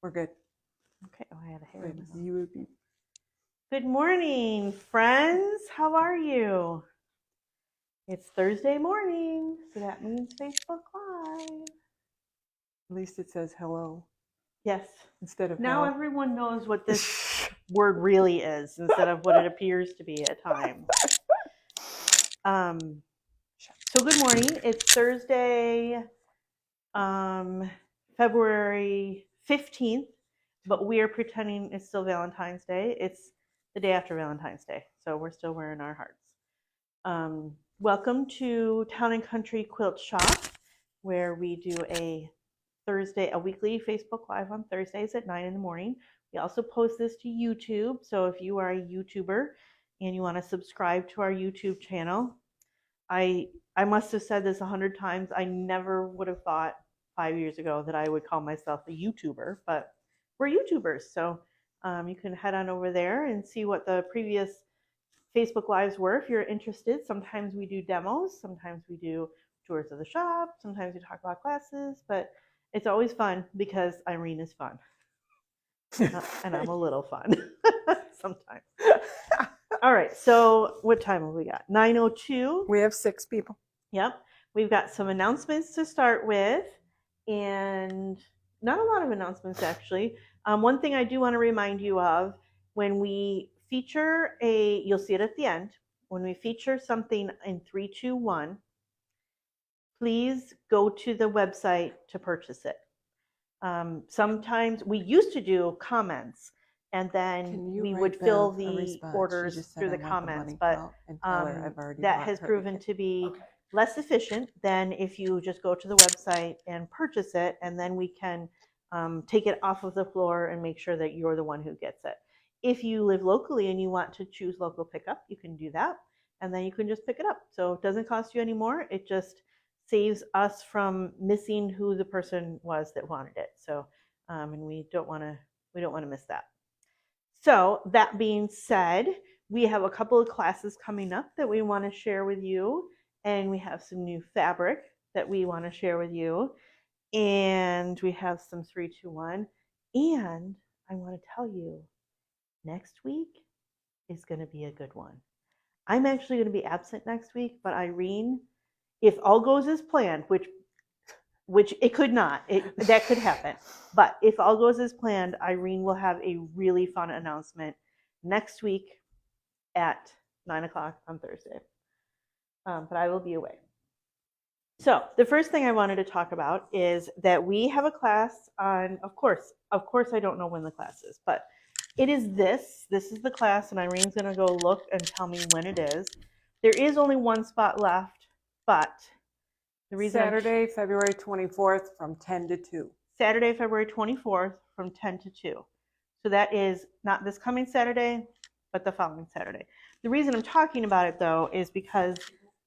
We're good. Okay. Oh, I had a hair in this. You would be. Good morning, friends. How are you? It's Thursday morning, so that means Facebook Live. At least it says hello Yes. instead of Now hello. everyone knows what this word really is instead of what it appears to be at times. So good morning. It's Thursday, February 15th, but we are pretending it's still Valentine's Day. It's the day after Valentine's Day, so we're still wearing our hearts. Welcome to Town and Country Quilt Shop, where we do a weekly Facebook Live on Thursdays at 9 in the morning. We also post this to YouTube, so if you are a YouTuber and you want to subscribe to our YouTube channel, I must have said this 100 times. I never would have thought 5 years ago that I would call myself a YouTuber, but we're YouTubers. So you can head on over there and see what the previous Facebook Lives were if you're interested. Sometimes we do demos, sometimes we do tours of the shop, sometimes we talk about classes, but it's always fun because Irene is fun. And I'm a little fun sometimes. All right, so what time have we got? 9:02. We have 6 people. Yep. We've got some announcements to start with, and not a lot of announcements, actually. One thing I do want to remind you of, when we feature you'll see it at the end, when we feature something in 3, 2, 1, please go to the website to purchase it. Sometimes we used to do comments, and then we would fill the orders through the comments, but that has proven to be less efficient than if you just go to the website and purchase it, and then we can take it off of the floor and make sure that you're the one who gets it. If you live locally and you want to choose local pickup, you can do that, and then you can just pick it up. So it doesn't cost you any more. It just saves us from missing who the person was that wanted it. So, and we don't want to miss that. So that being said, we have a couple of classes coming up that we want to share with you, and we have some new fabric that we want to share with you, and we have some 3, 2, 1, and I want to tell you, next week is going to be a good one. I'm actually going to be absent next week, but Irene, if all goes as planned, which it could not, that could happen, but if all goes as planned, Irene will have a really fun announcement next week at 9 o'clock on Thursday. But I will be away. So the first thing I wanted to talk about is that we have a class on, of course I don't know when the class is, but it is this is the class, and Irene's going to go look and tell me when it is. There is only one spot left, but the reason Saturday, February 24th from 10 to 2. Saturday, February 24th from 10 to 2. So that is not this coming Saturday, but the following Saturday. The reason I'm talking about it, though, is because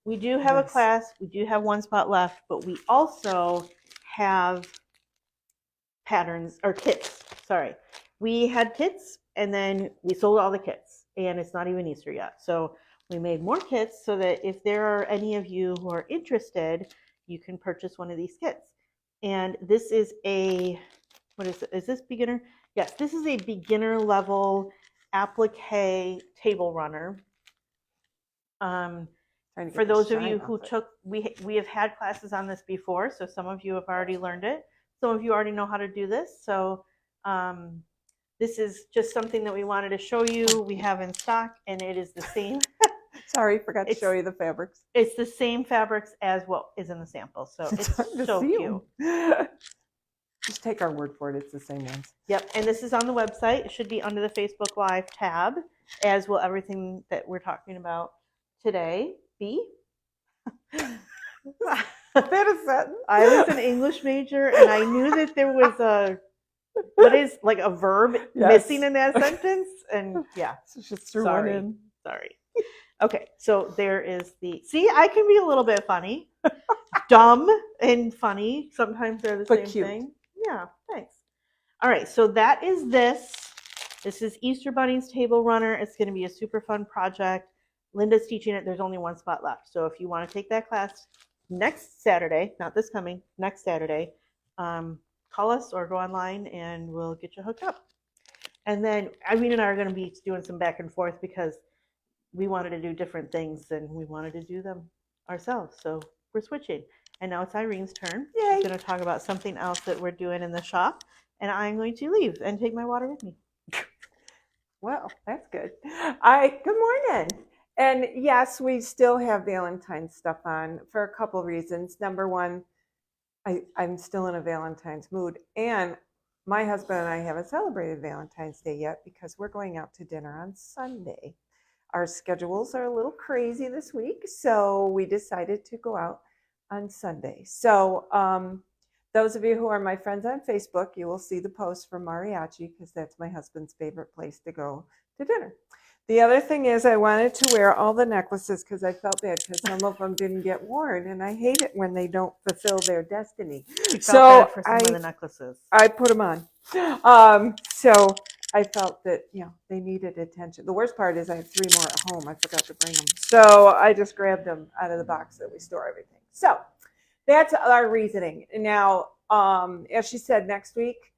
we do have a class, we do have one spot left, but we also have patterns, or kits, sorry. We had kits, and then we sold all the kits, and it's not even Easter yet. So we made more kits so that if there are any of you who are interested, you can purchase one of these kits. And this is what is it? Is this beginner? Yes, this is a beginner level applique table runner. For those of you who we have had classes on this before, so some of you have already learned it. Some of you already know how to do this. So this is just something that we wanted to show you. We have in stock, and it is the same. Sorry, forgot to show you the fabrics. It's the same fabrics as what is in the sample, so it's so cute. Just take our word for it. It's the same ones. Yep, and this is on the website. It should be under the Facebook Live tab, as will everything that we're talking about today be. That a sentence? I was an English major, and I knew that there was a verb missing in that sentence, and yeah. So just threw one in. Sorry. Okay, so there is see, I can be a little bit funny. Dumb and funny. Sometimes they're the same thing. Yeah, thanks. All right, so that is this. This is Easter Bunny's Table Runner. It's going to be a super fun project. Linda's teaching it. There's only one spot left. So if you want to take that class next Saturday, not this coming, next Saturday, call us or go online and we'll get you hooked up. And then Irene and I are going to be doing some back and forth because we wanted to do different things and we wanted to do them ourselves. So we're switching. And now it's Irene's turn. Yay. She's going to talk about something else that we're doing in the shop. And I'm going to leave and take my water with me. Well, that's good. Good morning. And yes, we still have Valentine's stuff on for a couple reasons. Number one, I'm still in a Valentine's mood. And my husband and I haven't celebrated Valentine's Day yet because we're going out to dinner on Sunday. Our schedules are a little crazy this week, so we decided to go out on Sunday. So those of you who are my friends on Facebook, you will see the post from Mariachi because that's my husband's favorite place to go to dinner. The other thing is I wanted to wear all the necklaces because I felt bad because some of them didn't get worn, and I hate it when they don't fulfill their destiny. You felt bad for some of the necklaces. I put them on. So I felt that, they needed attention. The worst part is I have 3 more at home. I forgot to bring them. So I just grabbed them out of the box that we store everything. So that's our reasoning. Now, as she said, next week,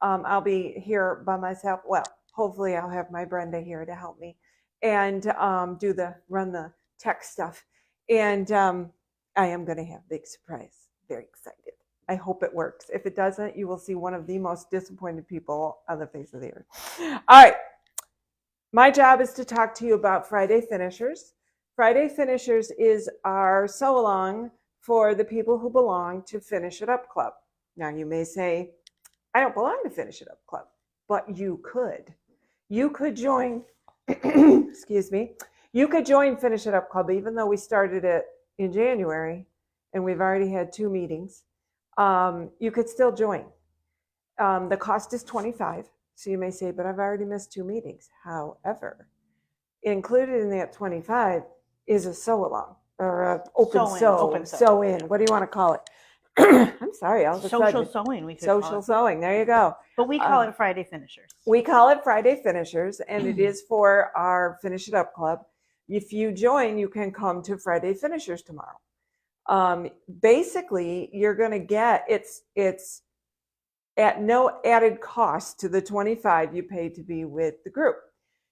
I'll be here by myself. Well, hopefully I'll have my Brenda here to help me and run the tech stuff. And I am going to have a big surprise. Very excited. I hope it works. If it doesn't, you will see one of the most disappointed people on the face of the earth. All right. My job is to talk to you about Friday Finishers. Friday Finishers is our sew-along for the people who belong to Finish It Up Club. Now, you may say, I don't belong to Finish It Up Club, but you could. You could join, excuse me, you could join Finish It Up Club, even though we started it in January and we've already had 2 meetings. You could still join. The cost is $25. So you may say, but I've already missed 2 meetings. However, included in that $25 is a sew-along or an open sew in. What do you want to call it? I'm sorry. Social sewing. We could call it. Social sewing. There you go. But we call it Friday Finishers. We call it Friday Finishers, and it is for our Finish It Up Club. If you join, you can come to Friday Finishers tomorrow. Basically, you're going to get it's at no added cost to the $25 you pay to be with the group.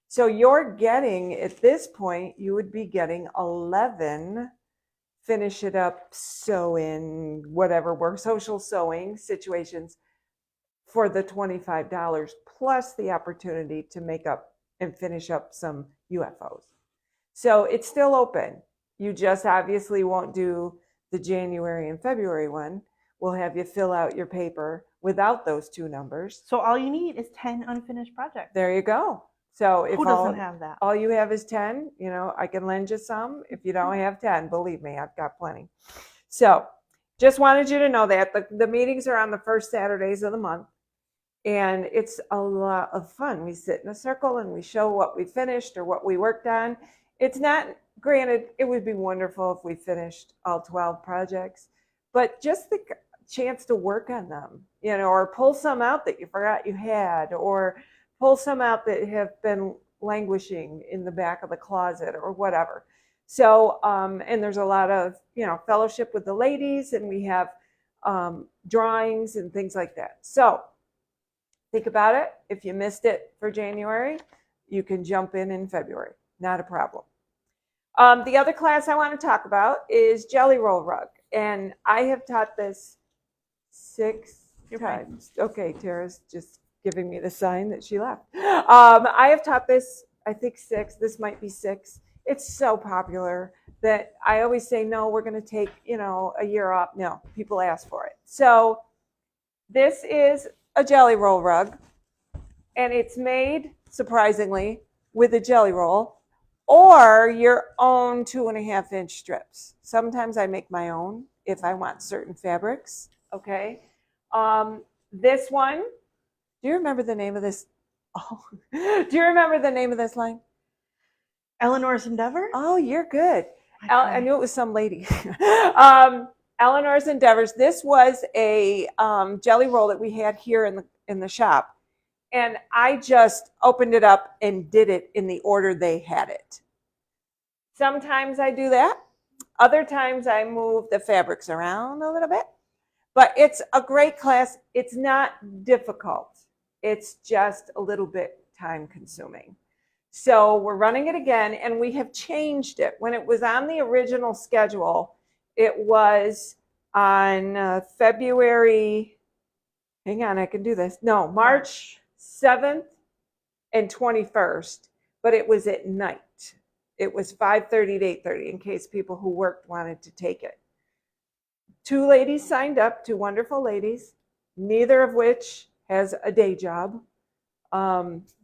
So you're getting, at this point, you would be getting 11 Finish It Up, sew in, whatever, work, social sewing situations for the $25, plus the opportunity to make up and finish up some UFOs. So it's still open. You just obviously won't do the January and February one. We'll have you fill out your paper without those 2 numbers. So all you need is 10 unfinished projects. There you go. So if who doesn't have that? All you have is 10, I can lend you some. If you don't have 10, believe me, I've got plenty. So just wanted you to know that the meetings are on the first Saturdays of the month, and it's a lot of fun. We sit in a circle and we show what we finished or what we worked on. It's not, granted, it would be wonderful if we finished all 12 projects, but just the chance to work on them, or pull some out that you forgot you had, or pull some out that have been languishing in the back of the closet or whatever. So, and there's a lot of, fellowship with the ladies, and we have drawings and things like that. So think about it. If you missed it for January, you can jump in February. Not a problem. The other class I want to talk about is Jelly Roll Rug. And I have taught this 6 times. Okay, Tara's just giving me the sign that she left. I have taught this, I think 6. This might be 6. It's so popular that I always say, no, we're going to take, a year off. No, people ask for it. So this is a jelly roll rug, and it's made, surprisingly, with a jelly roll or your own 2.5-inch strips. Sometimes I make my own if I want certain fabrics. Okay. This one, do you remember the name of this? Oh, do you remember the name of this line? Eleanor's Endeavor? Oh, you're good. I knew it was some lady. Eleanor's Endeavors. This was a jelly roll that we had here in the shop. And I just opened it up and did it in the order they had it. Sometimes I do that. Other times I move the fabrics around a little bit. But it's a great class. It's not difficult. It's just a little bit time consuming. So we're running it again, and we have changed it. When it was on the original schedule, it was on February, hang on, I can do this. No, March 7th and 21st, but it was at night. It was 5:30 to 8:30 in case people who worked wanted to take it. 2 ladies signed up, 2 wonderful ladies, neither of which has a day job.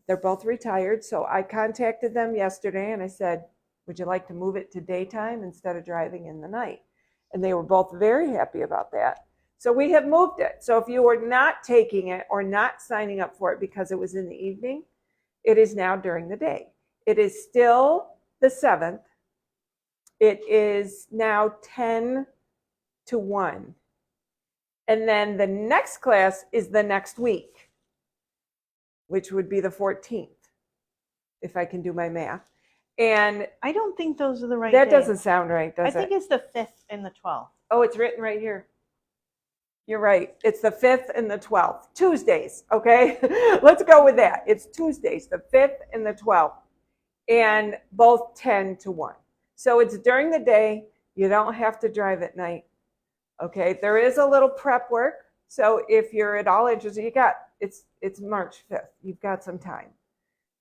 They're both retired, so I contacted them yesterday and I said, would you like to move it to daytime instead of driving in the night? And they were both very happy about that. So we have moved it. So if you were not taking it or not signing up for it because it was in the evening, it is now during the day. It is still the 7th. It is now 10 to 1. And then the next class is the next week, which would be the 14th, if I can do my math. And I don't think those are the right that days. doesn't sound right, does I it? think it's the 5th and the 12th. Oh, it's written right here. You're right. It's the 5th and the 12th. Tuesdays, okay? Let's go with that. It's Tuesdays, the 5th and the 12th, and both 10 to 1. So it's during the day. You don't have to drive at night, okay? There is a little prep work. So if you're at all interested, it's March 5th. You've got some time.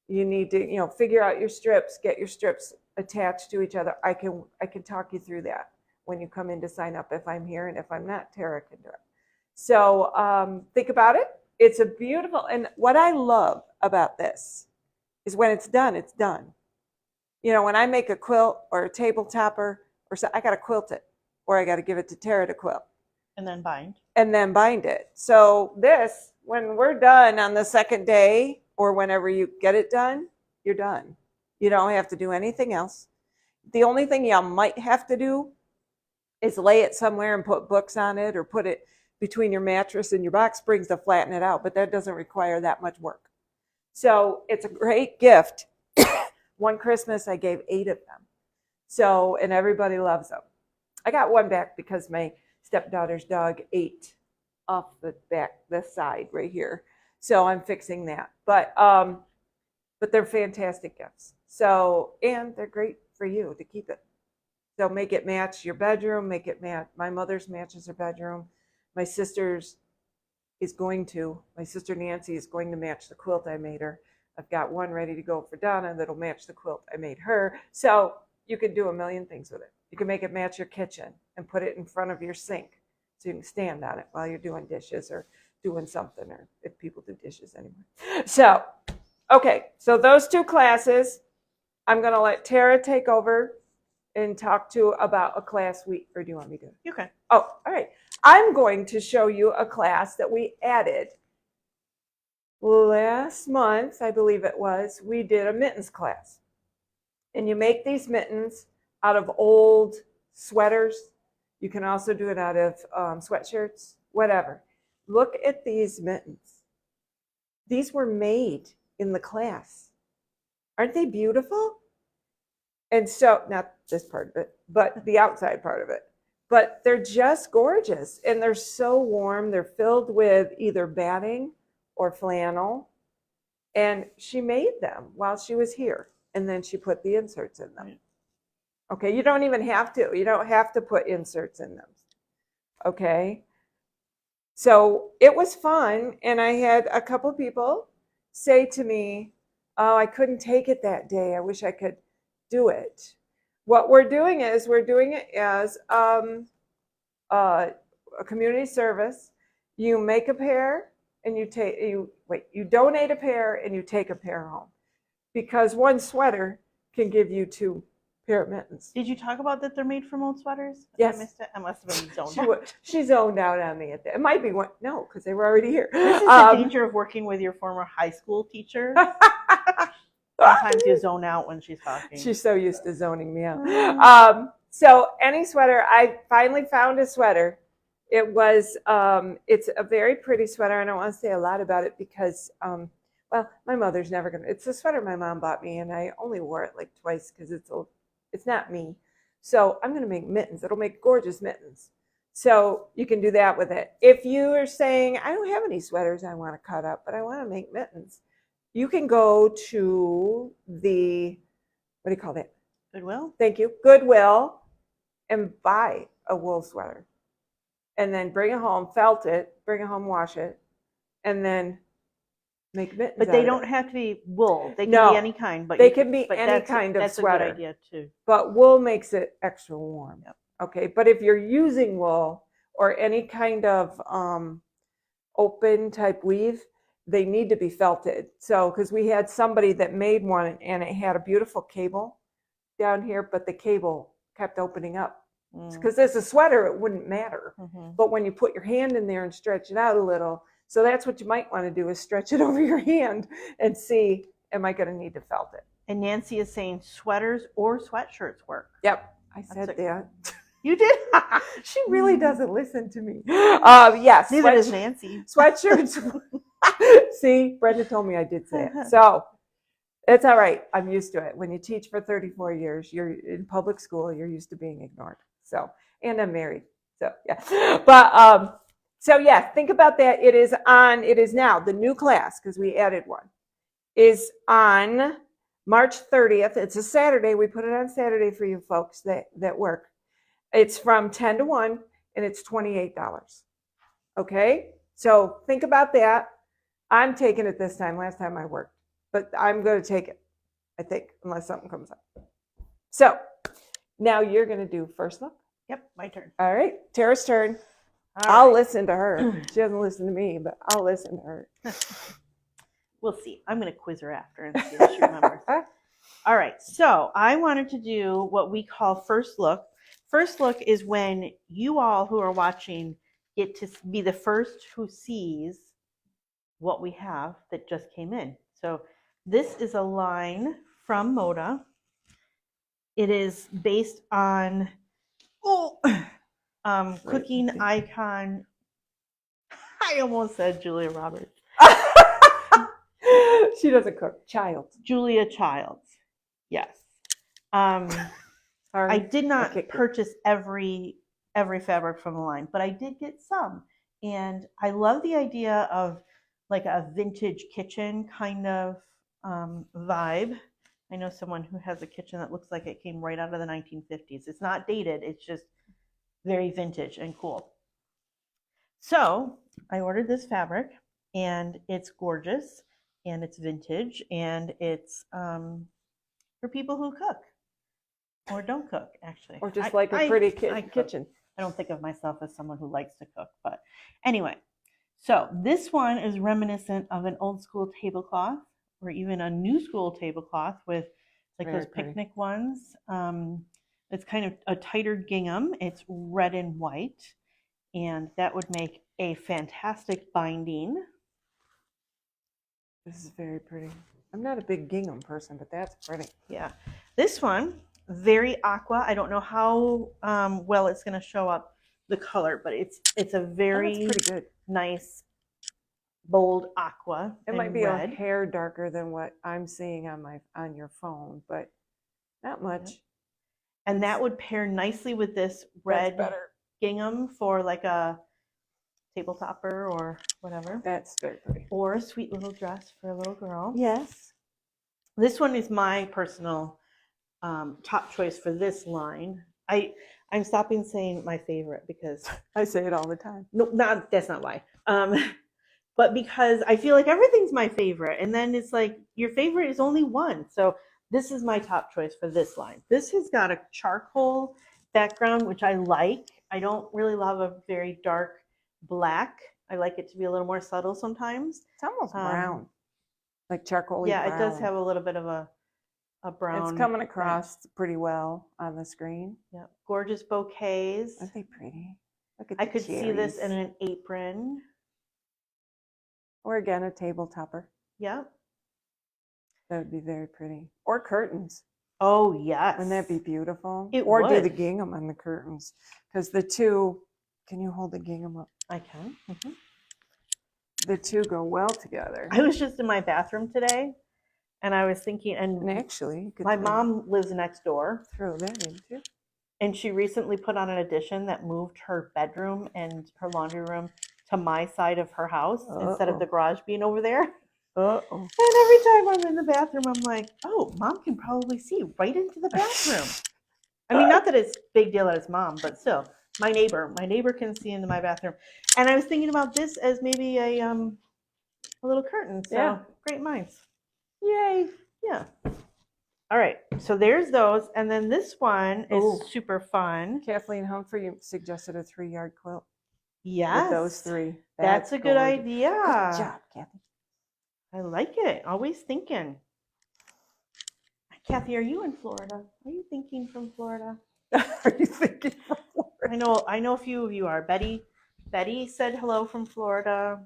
You need to, figure out your strips, get your strips attached to each other. I can talk you through that when you come in to sign up if I'm here, and if I'm not, Tara can do it. So think about it. It's a beautiful, and what I love about this is when it's done, it's done. When I make a quilt or a table topper, or so, I got to quilt it, or I got to give it to Tara to quilt. And then bind. And then bind it. So this, when we're done on the second day, or whenever you get it done, you're done. You don't have to do anything else. The only thing you might have to do is lay it somewhere and put books on it, or put it between your mattress and your box springs to flatten it out, but that doesn't require that much work. So it's a great gift. One Christmas I gave 8 of them. So, and everybody loves them. I got one back because my stepdaughter's dog ate off the back, this side right here. So I'm fixing that. But they're fantastic gifts. So, and they're great for you to keep it. So make it match your bedroom, make it match. My mother's matches her bedroom. My sister's my sister Nancy is going to match the quilt I made her. I've got one ready to go for Donna that'll match the quilt I made her. So you can do a million things with it. You can make it match your kitchen and put it in front of your sink so you can stand on it while you're doing dishes or doing something, or if people do dishes anyway. So, okay, so those 2 classes, I'm going to let Tara take over and talk to about a class week, or do you want me to? Okay. Oh, all right. I'm going to show you a class that we added last month, I believe it was. We did a mittens class. And you make these mittens out of old sweaters. You can also do it out of sweatshirts, whatever. Look at these mittens. These were made in the class. Aren't they beautiful? And so, not this part of it, but the outside part of it. But they're just gorgeous, and they're so warm. They're filled with either batting or flannel. And she made them while she was here, and then she put the inserts in them. Okay, you don't even have to. You don't have to put inserts in them. Okay? So it was fun, and I had a couple people say to me, oh, I couldn't take it that day. I wish I could do it. What we're doing is we're doing it as a community service. You make a pair and you donate a pair and you take a pair home, because one sweater can give you 2 pair of mittens. Did you talk about that they're made from old sweaters? Yes. I missed it. I must have been zoned out. She zoned out on me at that. It might be one. No, because they were already here. This is the danger of working with your former high school teacher. Sometimes you zone out when she's talking. She's so used to zoning me out. So any sweater, I finally found a sweater. It was, it's a very pretty sweater. I don't want to say a lot about it because, well, my mother's never going to, it's a sweater my mom bought me, and I only wore it like twice because it's not me. So I'm going to make mittens. It'll make gorgeous mittens. So you can do that with it. If you are saying, I don't have any sweaters I want to cut up, but I want to make mittens, you can go to the, what do you call that? Goodwill. Thank you. Goodwill, and buy a wool sweater. And then bring it home, felt it, bring it home, wash it, and then make mittens. But they out of don't it. have to be wool. They can No, be any kind. But they you can be but any kind of that's sweater. a good idea too. But wool makes it extra warm. Yep. Okay, but if you're using wool or any kind of open type weave, they need to be felted. So, because we had somebody that made one and it had a beautiful cable down here, but the cable kept opening up. Because as a sweater, it wouldn't matter. But when you put your hand in there and stretch it out a little, so that's what you might want to do is stretch it over your hand and see, am I going to need to felt it? And Nancy is saying sweaters or sweatshirts work. Yep, I said that. You did? She really doesn't listen to me. Yes. Neither does Nancy. Sweatshirts. See, Brenda told me I did say it. So it's all right. I'm used to it. When you teach for 34 years, you're in public school, you're used to being ignored. So, and I'm married. So, yeah. But, so yeah, think about that. It is now, the new class, because we added one, is on March 30th. It's a Saturday. We put it on Saturday for you folks that work. It's from 10 to 1, and it's $28. Okay? So think about that. I'm taking it this time. Last time I worked. But I'm going to take it, I think, unless something comes up. So now you're going to do first look. Yep, my turn. All right. Tara's turn. I'll listen to her. She doesn't listen to me, but I'll listen to her. We'll see. I'm going to quiz her after and see if she remembers. All right. So I wanted to do what we call first look. First look is when you all who are watching get to be the first who sees what we have that just came in. So this is a line from Moda. It is based on cooking icon. I almost said Julia Roberts. She doesn't cook. Julia Childs. Yes. I did not purchase every fabric from the line, but I did get some. And I love the idea of like a vintage kitchen kind of vibe. I know someone who has a kitchen that looks like it came right out of the 1950s. It's not dated. It's just very vintage and cool. So I ordered this fabric, and it's gorgeous, and it's vintage, and it's for people who cook or don't cook, actually. Or just like a pretty kitchen. I don't think of myself as someone who likes to cook, but anyway. So this one is reminiscent of an old school tablecloth or even a new school tablecloth with like those picnic ones. It's kind of a tighter gingham. It's red and white, and that would make a fantastic binding. This is very pretty. I'm not a big gingham person, but that's pretty. Yeah. This one, very aqua. I don't know how well it's going to show up the color, but it's a very pretty good. Nice, bold aqua. It might be red. A hair darker than what I'm seeing on your phone, but not much. Yeah. And that would pair nicely with this red gingham for like a table topper or whatever. That's very pretty. Or a sweet little dress for a little girl. Yes. This one is my personal top choice for this line. I'm stopping saying my favorite because I say it all the time. No, that's not why. But because I feel like everything's my favorite, and then it's like your favorite is only one. So this is my top choice for this line. This has got a charcoal background, which I like. I don't really love a very dark black. I like it to be a little more subtle sometimes. It's almost brown, like charcoal. Yeah, brown. It does have a little bit of a brown. It's coming across pretty well on the screen. Yeah, gorgeous bouquets. Aren't they pretty? Look at I could see this in an apron. Or again, a table topper. Yep. That would be very pretty. Or curtains. Oh, yes. Wouldn't that be beautiful? It or would. Do the gingham on the curtains. Because the two, can you hold the gingham up? I can. Mm-hmm. The two go well together. I was just in my bathroom today, and I was thinking, and actually, my mom lives next door. Throw that in too. And she recently put on an addition that moved her bedroom and her laundry room to my side of her house instead of the garage being over there. Uh-oh. And every time I'm in the bathroom, I'm like, oh, mom can probably see right into the bathroom. I mean, not that it's a big deal that it's mom, but still, my neighbor can see into my bathroom. And I was thinking about this as maybe a little curtain. So Yeah. great minds. Yay. Yeah. All right. So there's those. And then this one is Ooh. super fun. Kathleen Humphrey suggested a 3-yard quilt Yes. with those 3. That's a good idea. Good job, Kathy. I like it. Always thinking. Kathy, are you in Florida? Are you thinking from Florida? Are you thinking from Florida? I know a few of you are. Betty said hello from Florida.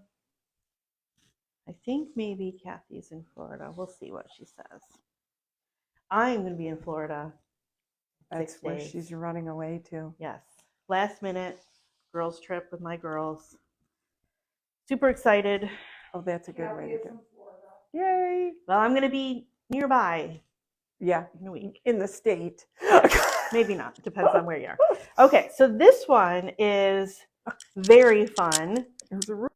I think maybe Kathy's in Florida. We'll see what she says. I'm going to be in Florida. That's where she's running away to. Yes. Last minute girls trip with my girls. Super excited. Oh, that's a good way to do it. Yay. Well, I'm going to be nearby. Yeah. In a week. In the state. Maybe not. Depends on where you are. Okay. So this one is very fun. There's a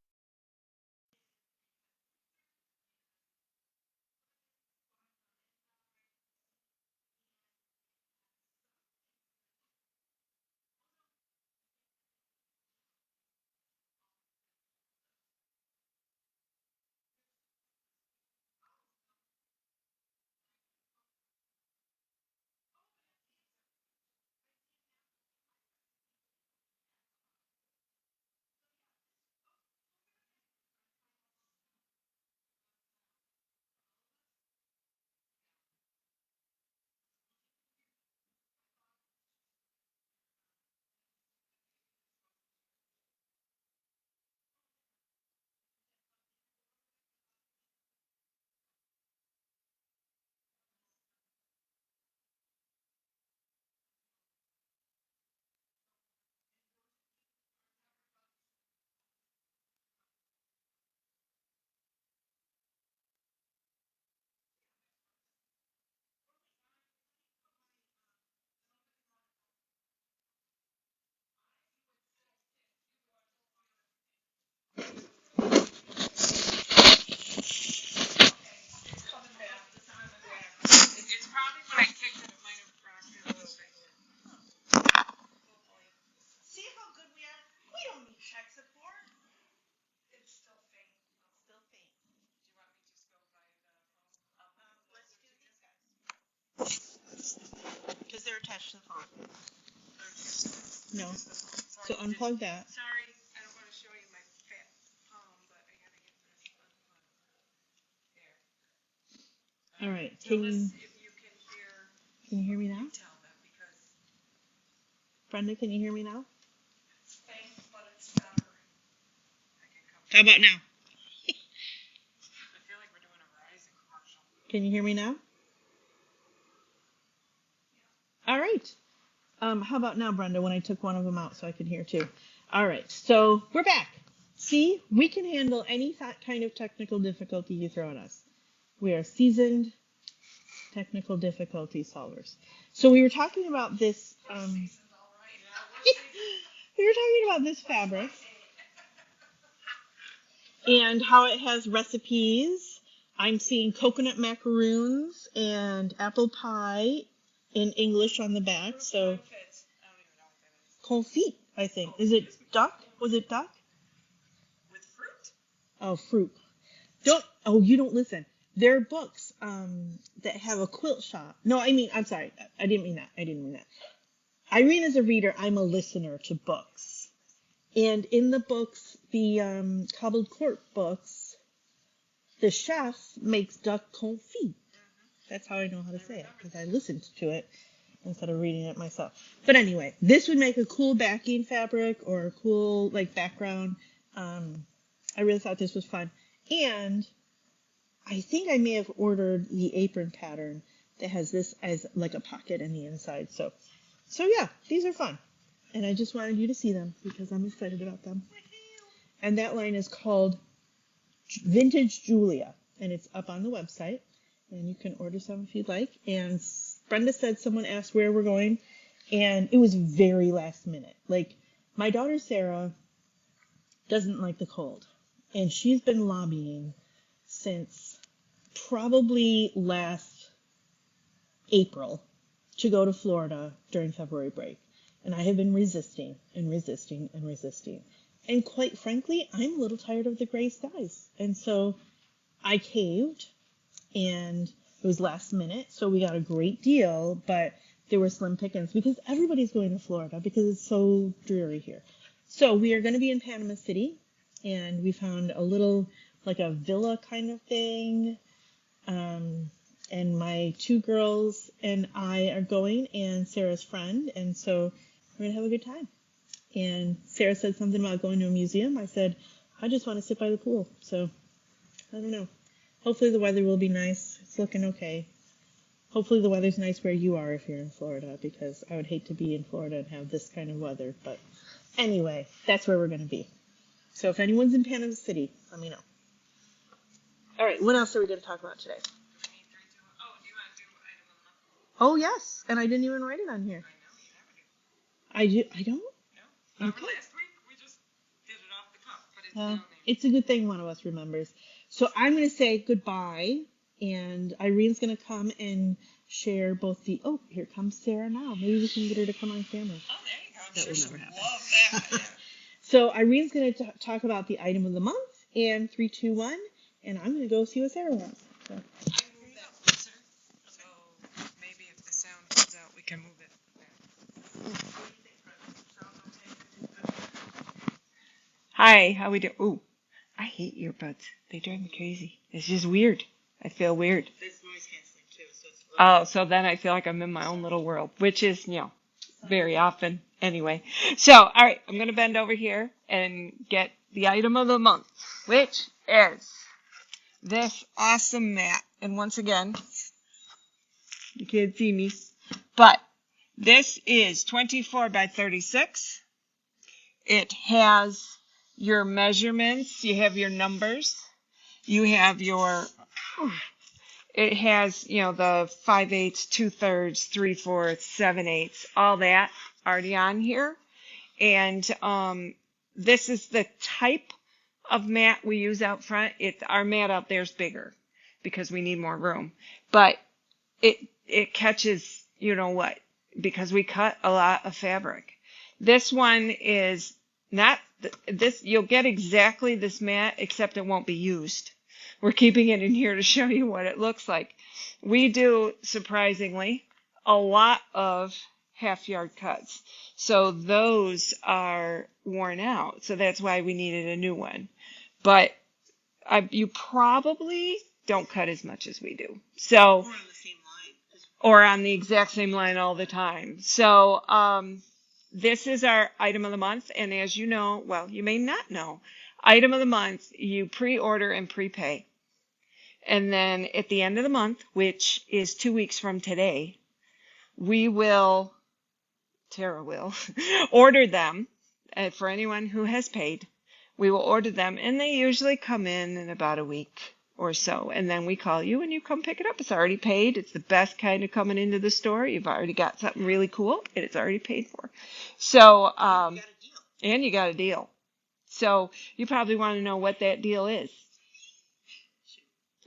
See how good we are? We don't need tech support. It's still faint. Still faint. Do you want me to just go by the phone? Let's do these guys. Because they're attached to the phone. No. So unplug that. Sorry, I don't want to show you my fat palm, but I gotta get this unplugged. There. All right. Tell us if you can hear. Can you hear me now? Tell them because. Brenda, can you hear me now? It's faint, but it's better. How about now? I feel like we're doing a Verizon commercial. Can you hear me now? All right. How about now, Brenda, when I took one of them out so I could hear too? All right. So we're back. See, we can handle any kind of technical difficulty you throw at us. We are seasoned technical difficulty solvers. So we were talking about this. We were talking about this fabric and how it has recipes. I'm seeing coconut macaroons and apple pie in English on the back. So confit, I think. Is it duck? Was it duck? With fruit? Oh, fruit. You don't listen. There are books that have a quilt shop. No, I'm sorry. I didn't mean that. Irene is a reader. I'm a listener to books. And in the books, the cobbled court books, the chef makes duck confit. That's how I know how to say it, because I listened to it instead of reading it myself. But anyway, this would make a cool backing fabric or a cool background. I really thought this was fun. And I think I may have ordered the apron pattern that has this as like a pocket in the inside. So yeah, these are fun. And I just wanted you to see them because I'm excited about them. And that line is called Vintage Julia. And it's up on the website. And you can order some if you'd like. And Brenda said someone asked where we're going. And it was very last minute. Like, my daughter Sarah doesn't like the cold. And she's been lobbying since probably last April to go to Florida during February break. And I have been resisting and resisting and resisting. And quite frankly, I'm a little tired of the gray skies. And so I caved, and it was last minute, so we got a great deal, but there were slim pickings because everybody's going to Florida because it's so dreary here. So we are going to be in Panama City, and we found a little, like a villa kind of thing. And my 2 girls and I are going, and Sarah's friend, and so we're going to have a good time. And Sarah said something about going to a museum. I said, I just want to sit by the pool. So, I don't know. Hopefully the weather will be nice. It's looking okay. Hopefully the weather's nice where you are if you're in Florida, because I would hate to be in Florida and have this kind of weather. But anyway, that's where we're going to be. So if anyone's in Panama City, let me know. All right, what else are we going to talk about today? Oh, yes, and I didn't even write it on here. I don't? No. Okay. Last week we just did it off the cuff, but it's down there. It's a good thing one of us remembers. So I'm going to say goodbye, and Irene's going to come and share both the... Oh, here comes Sarah now. Maybe we can get her to come on camera. Oh, there you go. That would Sure, never happen. love that. So Irene's going to talk about the item of the month, and 3, 2, 1, and I'm going to go see what Sarah wants. So. I moved that closer, so maybe if the sound comes out, we can move it back. Hi, how we doing? Ooh, I hate earbuds. They drive me crazy. It's just weird. I feel weird. There's noise canceling too, so it's Oh, so then I feel like I'm in my own little world, which is, very often anyway. So, all right, I'm going to bend over here and get the item of the month, which is this awesome mat. And once again, you can't see me, but this is 24 by 36. It has your measurements, you have your numbers, you have your, it has, the 5/8, 2/3, 3/4, 7/8, all that already on here. And this is the type of mat we use out front. Our mat out there is bigger because we need more room. But it catches, what, because we cut a lot of fabric. This one is not this. You'll get exactly this mat, except it won't be used. We're keeping it in here to show you what it looks like. We do, surprisingly, a lot of half-yard cuts. So those are worn out. So that's why we needed a new one. But you probably don't cut as much as we do. So, or on the exact same line all the time. So this is our item of the month. And as you know, well, you may not know, item of the month, you pre-order and prepay. And then at the end of the month, which is 2 weeks from today, Tara will, order them. For anyone who has paid, we will order them. And they usually come in about a week or so. And then we call you and you come pick it up. It's already paid. It's the best kind of coming into the store. You've already got something really cool and it's already paid for. So, and you got a deal. So you probably want to know what that deal is.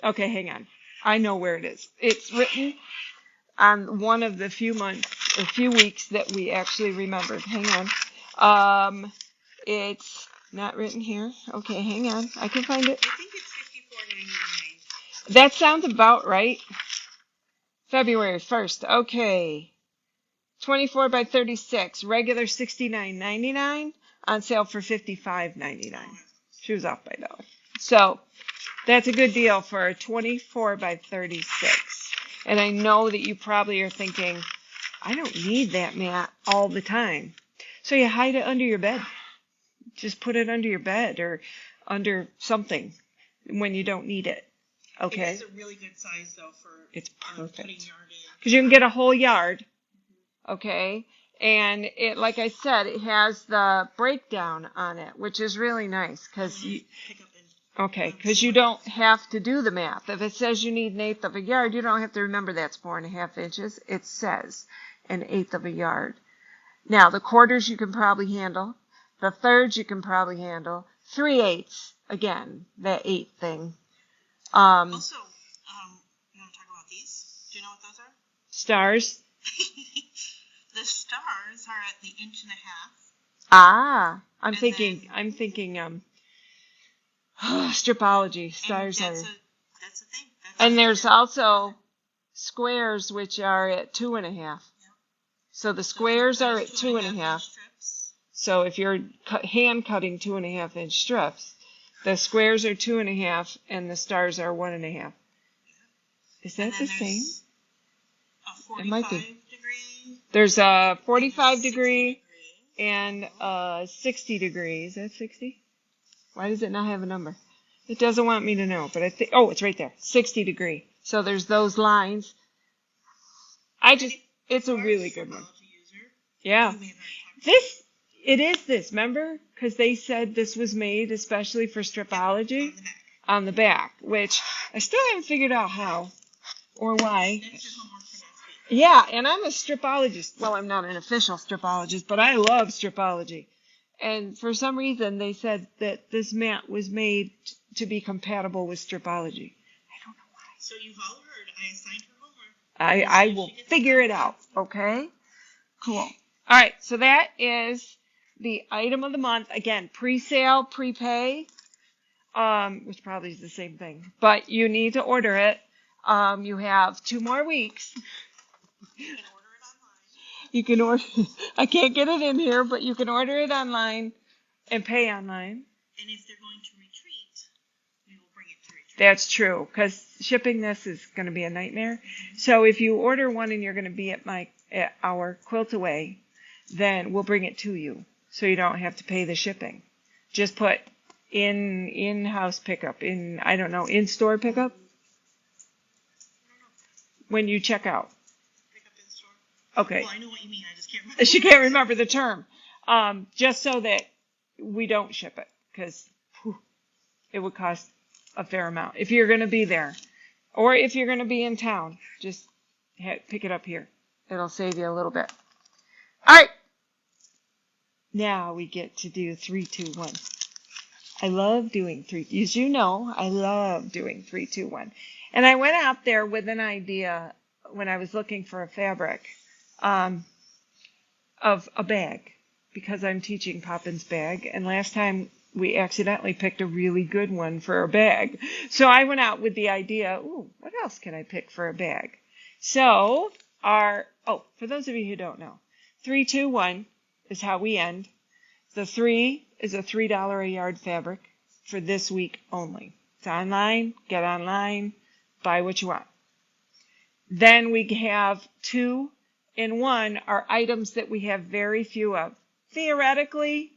Okay, hang on. I know where it is. It's written on one of the few weeks that we actually remembered. Hang on. It's not written here. Okay, hang on. I can find it. I think it's $54.99. That sounds about right. February 1st. Okay. 24 by 36. Regular $69.99. On sale for $55.99. She was off by $1. So that's a good deal for a 24 by 36. And I know that you probably are thinking, I don't need that mat all the time. So you hide it under your bed. Just put it under your bed or under something when you don't need it. Okay? It's a really good size, though, for it's perfect. Putting yard in. Because you can get a whole yard. Okay? And it, like I said, it has the breakdown on it, which is really nice because you don't have to do the math. If it says you need 1/8 of a yard, you don't have to remember that's 4.5 inches. It says 1/8 of a yard. Now, the quarters you can probably handle. The thirds you can probably handle. 3/8, again, that 8 thing. Also, you want to talk about these? Do you know what those are? Stars. The stars are at the 1.5 inches. I'm thinking, stripology. Stars are. That's a thing. And there's also squares, which are at 2.5. Yeah. So the squares are at 2.5. So if you're hand cutting 2.5-inch strips, the squares are 2.5 and the stars are 1.5. Is that the same? It might be. There's a 45 degree and a 60 degree. Is that 60? Why does it not have a number? It doesn't want me to know, but I think, oh, it's right there, 60 degree. So there's those lines. It's a really good one. Yeah. It is this, remember? Because they said this was made especially for stripology on the back, which I still haven't figured out how or why. Yeah, and I'm a stripologist. Well, I'm not an official stripologist, but I love stripology. And for some reason, they said that this mat was made to be compatible with stripology. I don't know why. So you've all heard. I assigned her homework. I will figure it out, okay? Cool. All right, so that is the item of the month. Again, pre-sale, prepay, which probably is the same thing. But you need to order it. You have 2 more weeks. You can order it online. I can't get it in here, but you can order it online and pay online. And if they're going to retreat, we will bring it to retreat. That's true, because shipping this is going to be a nightmare. So if you order one and you're going to be at our Quilt Away, then we'll bring it to you, so you don't have to pay the shipping. Just put in-house pickup, in-store pickup when you check out. Pick up in store? Okay. Well, I know what you mean. I just can't remember. She can't remember the term. Just so that we don't ship it, because it would cost a fair amount. If you're going to be there, or if you're going to be in town, just pick it up here. It'll save you a little bit. All right. Now we get to do 3, 2, 1. I love doing 3. As you know, I love doing 3, 2, 1. And I went out there with an idea when I was looking for a fabric of a bag, because I'm teaching Poppin's bag. And last time we accidentally picked a really good one for a bag. So I went out with the idea, what else can I pick for a bag? So for those of you who don't know, 3, 2, 1 is how we end. The 3 is a $3 a yard fabric for this week only. It's online, get online, buy what you want. Then we have 2 and 1 are items that we have very few of. Theoretically,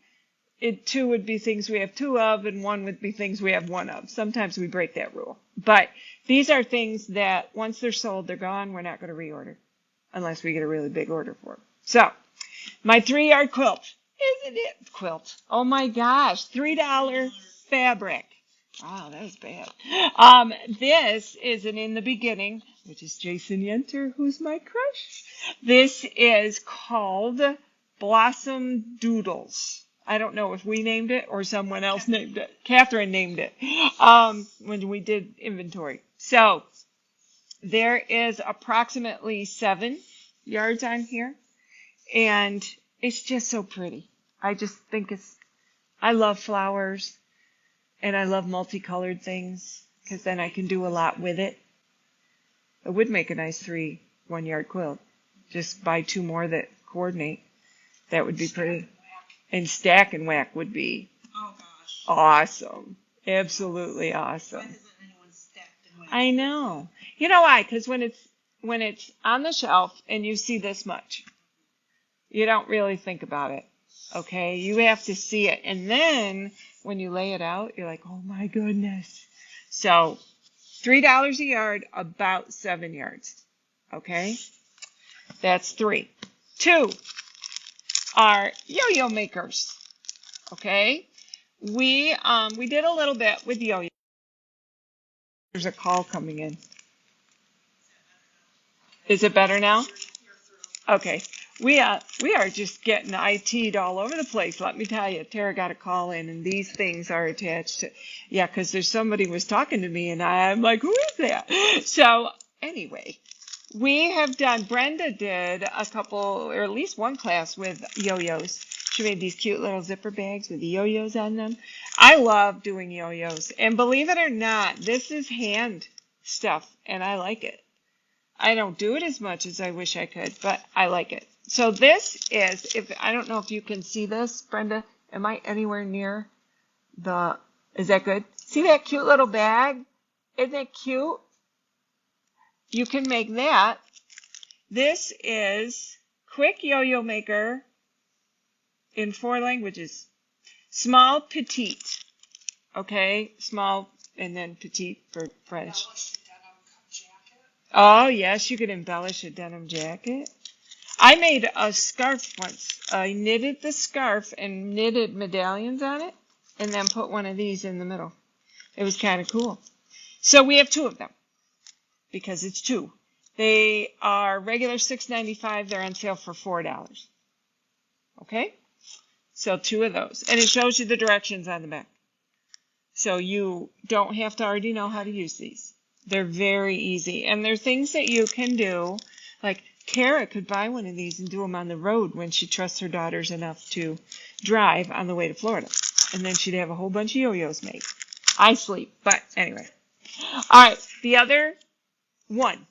2 would be things we have 2 of, and 1 would be things we have 1 of. Sometimes we break that rule. But these are things that once they're sold, they're gone. We're not going to reorder unless we get a really big order for them. So, my 3-yard quilt. Isn't it? Quilt. Oh my gosh. $3 fabric. Wow, that was bad. This is an In the Beginning, which is Jason Yenter, who's my crush. This is called Blossom Doodles. I don't know if we named it or someone else named it. Catherine named it when we did inventory. So there is approximately 7 yards on here, and it's just so pretty. I just think I love flowers, and I love multicolored things, because then I can do a lot with it. It would make a nice 3 1-yard quilt. Just buy 2 more that coordinate. That would be pretty. And stack and whack would be awesome. Absolutely awesome. When isn't anyone stacked and whacked? I know. You know why? Because when it's on the shelf and you see this much, you don't really think about it. Okay? You have to see it. And then when you lay it out, you're like, oh my goodness. So $3 a yard, about 7 yards. Okay? That's 3. 2 are yo-yo makers. Okay? We did a little bit with yo-yo. There's a call coming in. Is it better now? Okay. we are just getting IT'd all over the place. Let me tell you, Tara got a call in, and these things are attached to. Yeah, because there's somebody was talking to me, and I'm like, who is that? So anyway, we have done. Brenda did a couple, or at least one class with yo-yos. She made these cute little zipper bags with yo-yos on them. I love doing yo-yos, and believe it or not, this is hand stuff, and I like it. I don't do it as much as I wish I could, but I like it. So this is, if I don't know if you can see this, Brenda, am I anywhere near the, is that good? See that cute little bag? Isn't that cute? You can make that. This is Quick Yo-Yo Maker in 4 languages. Small, petite. Okay, small and then petite for French. Oh, yes, you could embellish a denim jacket. I made a scarf once. I knitted the scarf and knitted medallions on it and then put one of these in the middle. It was kind of cool. So we have 2 of them because it's 2. They are regular $6.95. They're on sale for $4. Okay? So 2 of those. And it shows you the directions on the back. So you don't have to already know how to use these. They're very easy. And they're things that you can do. Like Kara could buy one of these and do them on the road when she trusts her daughters enough to drive on the way to Florida. And then she'd have a whole bunch of yo-yos made. I sleep, but anyway. All right, the other one,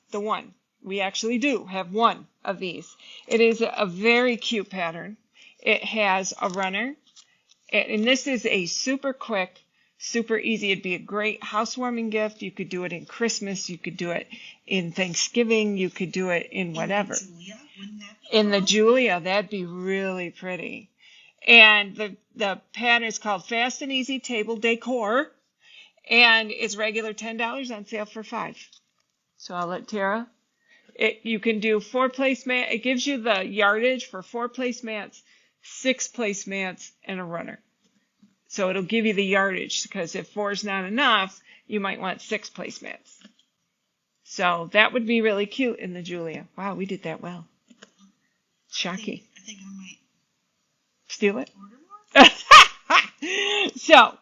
we actually do have one of these. It is a very cute pattern. It has a runner, and this is a super quick, super easy. It'd be a great housewarming gift. You could do it in Christmas. You could do it in Thanksgiving. You could do it in whatever. In the Julia, that'd be really pretty. And the pattern is called Fast and Easy Table Decor, and it's regular $10 on sale for $5. So I'll let Tara. You can do 4 placemats. It gives you the yardage for 4 placemats, 6 placemats, and a runner. So it'll give you the yardage, because if 4 is not enough, you might want 6 placemats. So that would be really cute in the Julia. Wow, we did that well. Shocking. I think I might steal it. order more. So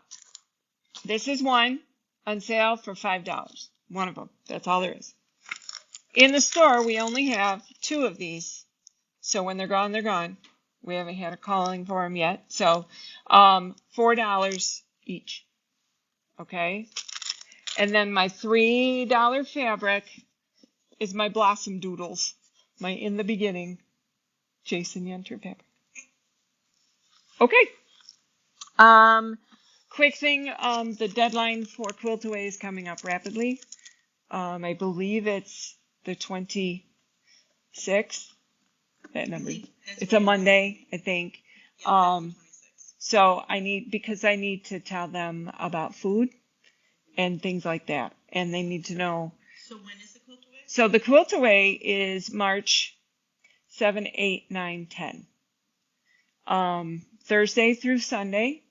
this is one on sale for $5. One of them. That's all there is. In the store, we only have 2 of these. So when they're gone, they're gone. We haven't had a calling for them yet. So $4 each. Okay? And then my $3 fabric is my Blossom Doodles. My In the Beginning Jason Yenter fabric. Okay. Quick thing, the deadline for Quilt Away is coming up rapidly. I believe it's the 26th. That number. It's a Monday, I think. So I need to tell them about food and things like that. And they need to know. So when is the Quilt Away? So the Quilt Away is March 7, 8, 9, 10. Thursday through Sunday.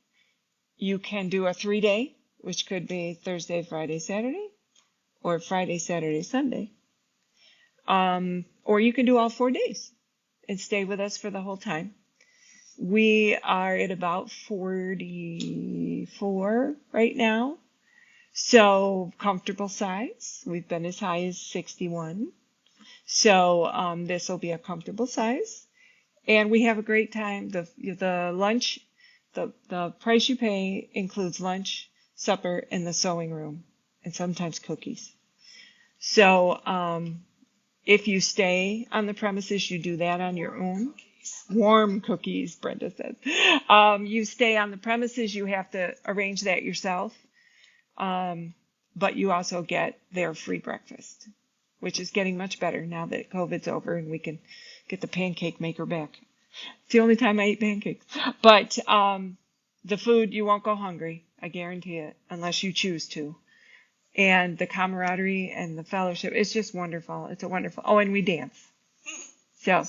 You can do a 3-day, which could be Thursday, Friday, Saturday, or Friday, Saturday, Sunday. Or you can do all 4 days and stay with us for the whole time. We are at about 44 right now. So comfortable size. We've been as high as 61. So this will be a comfortable size. And we have a great time. The lunch, the price you pay includes lunch, supper, and the sewing room, and sometimes cookies. So if you stay on the premises, you do that on your own. Warm cookies, Brenda says. You stay on the premises, you have to arrange that yourself. But you also get their free breakfast, which is getting much better now that COVID's over and we can get the pancake maker back. It's the only time I eat pancakes. But the food, you won't go hungry. I guarantee it, unless you choose to. And the camaraderie and the fellowship, it's just wonderful. It's a wonderful. Oh, and we dance. So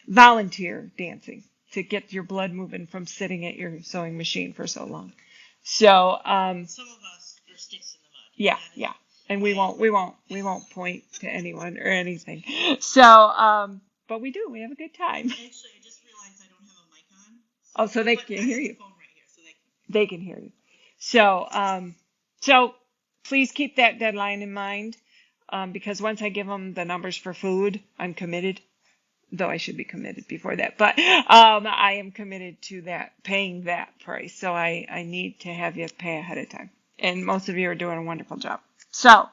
volunteer dancing to get your blood moving from sitting at your sewing machine for so long. So some of us are sticks in the mud. Yeah. And we won't point to anyone or anything. So but we do. We have a good time. Actually, I just realized I don't have a mic on. Oh, so they But can I have hear the you. phone right here, so they can. They can hear you. So please keep that deadline in mind, because once I give them the numbers for food, I'm committed. Though I should be committed before that, but I am committed to that, paying that price. So I need to have you pay ahead of time. And most of you are doing a wonderful job. So,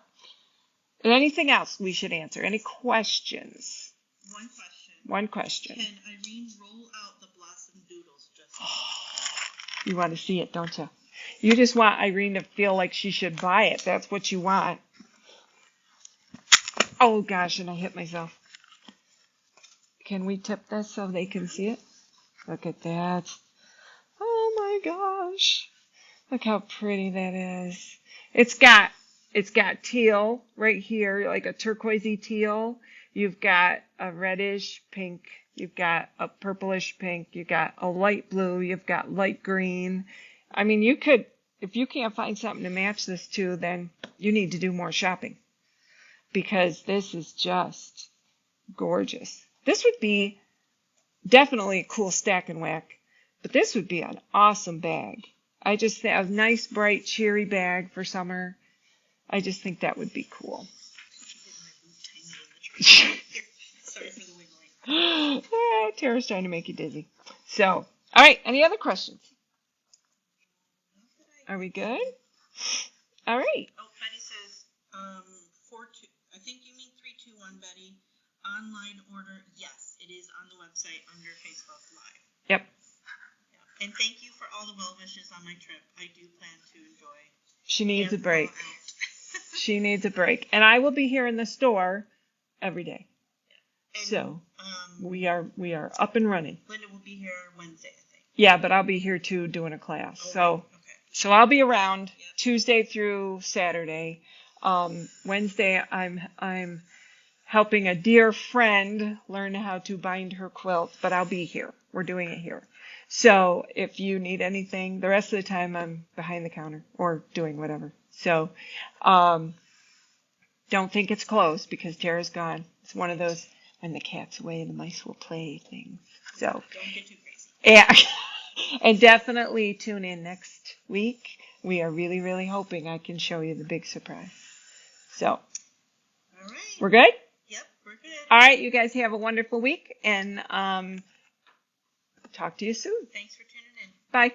anything else we should answer? Any questions? One question. One question. Can Irene roll out the blossom doodles just You want to see it, don't you? You just want Irene to feel like she should buy it. That's what you want. Oh gosh, and I hit myself. Can we tip this so they can see it? Look at that. Oh my gosh. Look how pretty that is. It's got teal right here, like a turquoisey teal. You've got a reddish pink. You've got a purplish pink. You've got a light blue. You've got light green. I mean, you could, if you can't find something to match this to, then you need to do more shopping, because this is just gorgeous. This would be definitely a cool stack and whack, but this would be an awesome bag. I just think a nice, bright, cheery bag for summer. I just think that would be cool. Sorry for the wiggling. Tara's trying to make you dizzy. So, all right. Any other questions? Are we good? All right. Oh, Betty says, 4-2. I think you mean 3-2-1, Betty. Online order, yes, it is on the website under Facebook Live. Yep. Yeah. And thank you for all the well wishes on my trip. I do plan to enjoy. She needs a and break. thaw out. She needs a break. And I will be here in the store every day. And, So we are up and running. Linda will be here Wednesday, I think. Yeah, but I'll be here too doing a class. Oh, So right. Okay. so I'll be around Yep. Tuesday through Saturday. Wednesday I'm helping a dear friend learn how to bind her quilt, but I'll be here. We're doing it here. So if you need anything, the rest of the time I'm behind the counter or doing whatever. So don't think it's closed because Tara's gone. It's one of those when the cat's away, the mice will play things. So Don't get too crazy. yeah. And definitely tune in next week. We are really, really hoping I can show you the big surprise. So All right. we're good? Yep, we're good. All right, you guys have a wonderful week, and talk to you soon. Thanks for tuning in. Bye.